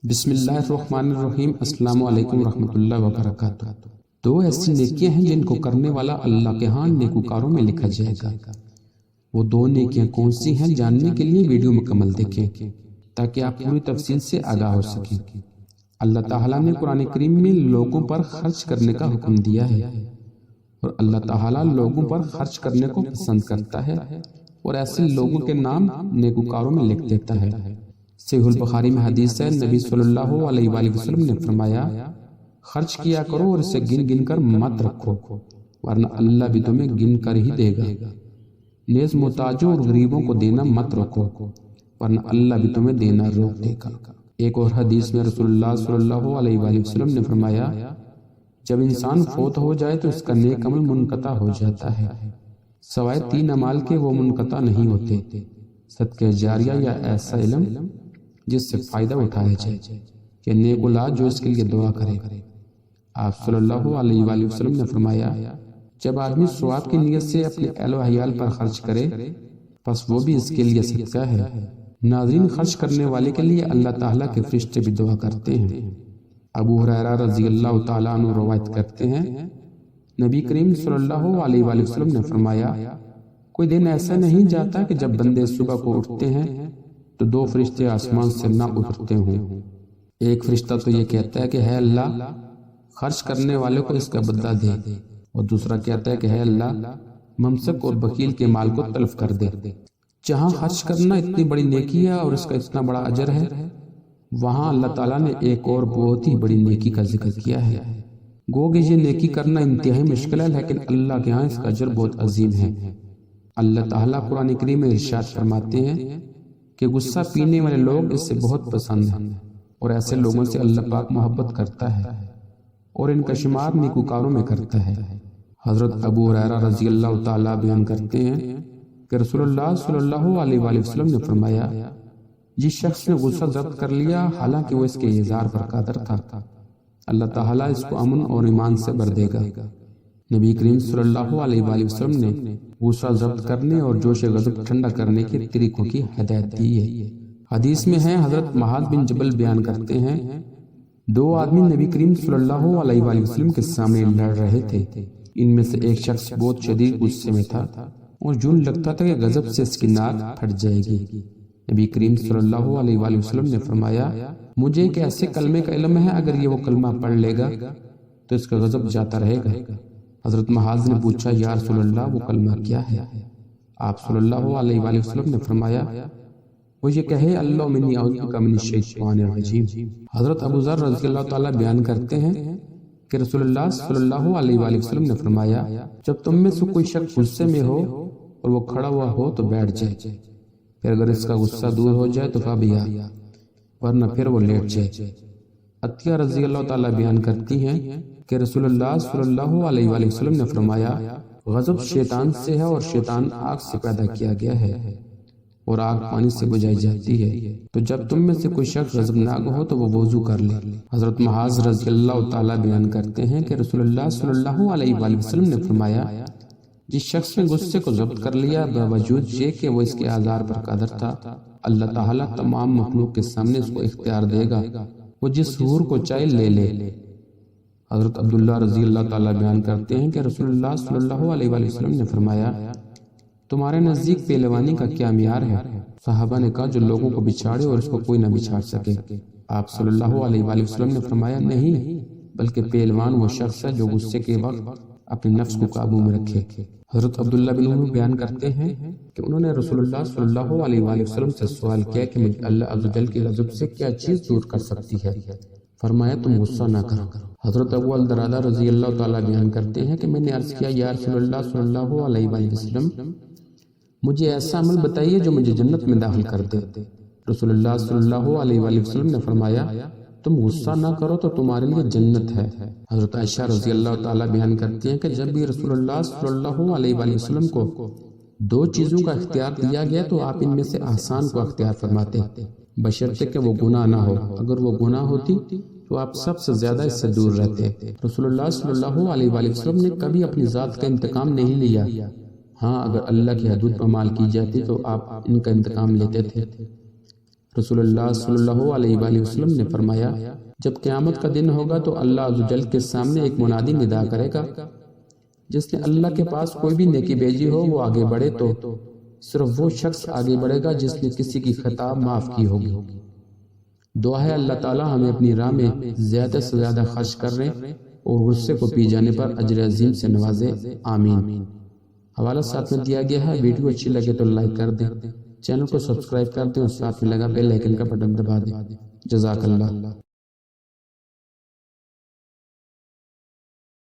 بسم اللہ الرحمن الرحیم۔ السلام علیکم ورحمۃ اللہ وبرکاتہ۔ دو ایسی نیکیاں ہیں جن کو کرنے والا اللہ کے ہاں نیکوکاروں میں لکھا جائے گا۔ وہ دو نیکیاں کون سی ہیں جاننے کے لیے ویڈیو مکمل دیکھیں تاکہ آپ پوری تفصیل سے آگاہ ہو سکیں۔ اللہ تعالیٰ نے قرآن کریم میں لوگوں پر خرچ کرنے کا حکم دیا ہے اور اللہ تعالیٰ لوگوں پر خرچ کرنے کو پسند کرتا ہے اور ایسے لوگوں کے نام نیکوکاروں میں لکھ دیتا ہے۔ صحیح البخاری میں حدیث ہے، نبی صلی اللہ علیہ وآلہ وسلم نے فرمایا، خرچ کیا کرو اور اسے گن گن کر مت رکھو ورنہ اللہ بھی تمہیں گن کر ہی دے گا۔ نیز محتاجوں اور غریبوں کو دینا مت رکھو ورنہ اللہ بھی تمہیں دینا روک دے گا۔ ایک اور حدیث میں رسول اللہ صلی اللہ علیہ وآلہ وسلم نے فرمایا، جب انسان فوت ہو جائے تو اس کا نیک عمل منقطع ہو جاتا ہے، سوائے 3 اعمال کے وہ منقطع نہیں ہوتے، صدقہ جاریہ یا ایسا علم جس سے فائدہ اٹھایا جائے کہ نیک اولاد جو اس کے لیے دعا کرے۔ آپ صلی اللہ علیہ وآلہ وسلم نے فرمایا، جب آدمی ثواب کی نیت سے اپنے اہل و عیال پر خرچ کرے پس وہ بھی اس کے لیے صدقہ ہے۔ ناظرین، خرچ کرنے والے کے لیے اللہ تعالیٰ کے فرشتے بھی دعا کرتے ہیں۔ ابو ہریرہ رضی اللہ تعالیٰ عنہ روایت کرتے ہیں، نبی کریم صلی اللہ علیہ وآلہ وسلم نے فرمایا، کوئی دن ایسا نہیں جاتا کہ جب بندے صبح کو اٹھتے ہیں تو 2 فرشتے آسمان سے نہ اترتے ہوں۔ ایک فرشتہ تو یہ کہتا ہے کہ ہے اللہ، خرچ کرنے والے کو اس کا بدلہ دے، اور دوسرا کہتا ہے کہ ہے اللہ، ممسک اور بخیل کے مال کو تلف کر دے۔ جہاں خرچ کرنا اتنی بڑی نیکی ہے اور اس کا اتنا بڑا اجر ہے، وہاں اللہ تعالیٰ نے ایک اور بہت ہی بڑی نیکی کا ذکر کیا ہے۔ گو کہ یہ نیکی کرنا انتہائی مشکل ہے، لیکن اللہ کے ہاں اس کا اجر بہت عظیم ہے۔ اللہ تعالیٰ قرآن کریم میں ارشاد فرماتے ہیں کہ غصہ پینے والے لوگ اس سے بہت پسند ہیں اور ایسے لوگوں سے اللہ پاک محبت کرتا ہے اور ان کا شمار نیکوکاروں میں کرتا ہے۔ حضرت ابو ہریرہ رضی اللہ تعالیٰ بیان کرتے ہیں کہ رسول اللہ صلی اللہ علیہ وآلہ وسلم نے فرمایا، جس شخص نے غصہ ضبط کر لیا حالانکہ وہ اس کے اظہار پر قادر تھا، اللہ تعالیٰ اس کو امن اور ایمان سے بھر دے گا۔ نبی کریم صلی اللہ علیہ وآلہ وسلم نے غصہ ضبط کرنے اور جوش غضب ٹھنڈا کرنے کے طریقوں کی ہدایت دی ہے۔ حدیث میں ہے، حضرت معاذ بن جبل بیان کرتے ہیں، 2 آدمی نبی کریم صلی اللہ علیہ وآلہ وسلم کے سامنے لڑ رہے تھے۔ ان میں سے ایک شخص بہت شدید غصے میں تھا اور جون لگتا تھا کہ غضب سے اس کی ناک پھٹ جائے گی۔ نبی کریم صلی اللہ علیہ وآلہ وسلم نے فرمایا، مجھے ایک ایسے کلمے کا علم ہے، اگر یہ وہ کلمہ پڑھ لے گا تو اس کا غضب جاتا رہے گا۔ حضرت معاذ نے پوچھا، یا رسول اللہ، وہ کلمہ کیا ہے؟ آپ صلی اللہ علیہ وآلہ وسلم نے فرمایا، وہ یہ کہے، اللہم انی اعوذ بک من الشیطان الرجیم۔ حضرت ابو ذر رضی اللہ تعالیٰ بیان کرتے ہیں کہ رسول اللہ صلی اللہ علیہ وآلہ وسلم نے فرمایا، جب تم میں سے کوئی شخص غصے میں ہو اور وہ کھڑا ہوا ہو تو بیٹھ جائے، پھر اگر اس کا غصہ دور ہو جائے تو فبیا، ورنہ پھر وہ لیٹ جائے۔ عطیہ رضی اللہ تعالیٰ بیان کرتی ہیں کہ رسول اللہ صلی اللہ علیہ وآلہ وسلم نے فرمایا، غضب شیطان سے ہے اور شیطان آگ سے پیدا کیا گیا ہے اور آگ پانی سے بجھائی جاتی ہے، تو جب تم میں سے کوئی شخص غضبناک ہو تو وہ وضو کر لے۔ حضرت معاذ رضی اللہ تعالیٰ بیان کرتے ہیں کہ رسول اللہ صلی اللہ علیہ وآلہ وسلم نے فرمایا، جس شخص نے غصے کو ضبط کر لیا باوجود یہ کہ وہ اس کے اعذار پر قادر تھا، اللہ تعالیٰ تمام مخلوق کے سامنے اس کو اختیار دے گا، وہ جس حور کو چاہے لے لے۔ حضرت عبداللہ رضی اللہ تعالیٰ بیان کرتے ہیں کہ رسول اللہ صلی اللہ علیہ وآلہ وسلم نے فرمایا، تمہارے نزدیک پہلوانی کا کیا معیار ہے؟ صحابہ نے کہا، جو لوگوں کو بچھاڑے اور اس کو کوئی نہ بچھاڑ سکے۔ آپ صلی اللہ علیہ وآلہ وسلم نے فرمایا، نہیں، بلکہ پہلوان وہ شخص ہے جو غصے کے وقت اپنے نفس کو قابو میں رکھے۔ حضرت عبداللہ بن عمر بیان کرتے ہیں کہ انہوں نے رسول اللہ صلی اللہ علیہ وآلہ وسلم سے سوال کیا کہ مجھے اللہ عز و جل کے غضب سے کیا چیز دور کر سکتی ہے؟ فرمایا، تم غصہ نہ کرو۔ حضرت ابو الدرداء رضی اللہ تعالیٰ بیان کرتے ہیں کہ میں نے عرض کیا، یا رسول اللہ صلی اللہ علیہ وآلہ وسلم، مجھے ایسا عمل بتائیے جو مجھے جنت میں داخل کر دے۔ رسول اللہ صلی اللہ علیہ وآلہ وسلم نے فرمایا، تم غصہ نہ کرو تو تمہارے لیے جنت ہے۔ حضرت عائشہ رضی اللہ تعالیٰ بیان کرتی ہیں کہ جب بھی رسول اللہ صلی اللہ علیہ وآلہ وسلم کو 2 چیزوں کا اختیار دیا گیا تو آپ ان میں سے آسان کو اختیار فرماتے، بشرطے کہ وہ گناہ نہ ہو۔ اگر وہ گناہ ہوتی تو آپ سب سے زیادہ اس سے دور رہتے۔ رسول اللہ صلی اللہ علیہ وآلہ وسلم نے کبھی اپنی ذات کا انتقام نہیں لیا، ہاں اگر اللہ کی حدود پر مال کی جاتی تو آپ ان کا انتقام لیتے تھے۔ رسول اللہ صلی اللہ علیہ وآلہ وسلم نے فرمایا جب قیامت کا دن ہوگا تو اللہ عز و جل کے سامنے ایک منادی ندا کرے گا، جس نے اللہ کے پاس کوئی بھی نیکی بھیجی ہو وہ آگے بڑھے، تو صرف وہ شخص آگے بڑھے گا جس نے کسی کی خطا معاف کی ہوگی۔ دعا ہے اللہ تعالی ہمیں اپنی راہ میں زیادہ سے زیادہ خرچ کرنے اور غصے کو پی جانے پر اجر عظیم سے نوازے، آمین۔ حوالہ ساتھ میں دیا گیا ہے، ویڈیو اچھی لگے تو لائک کر دیں، چینل کو سبسکرائب کر دیں اور ساتھ میں لگا بیل آئیکن کا بٹن دبا دیں۔ جزاک اللہ۔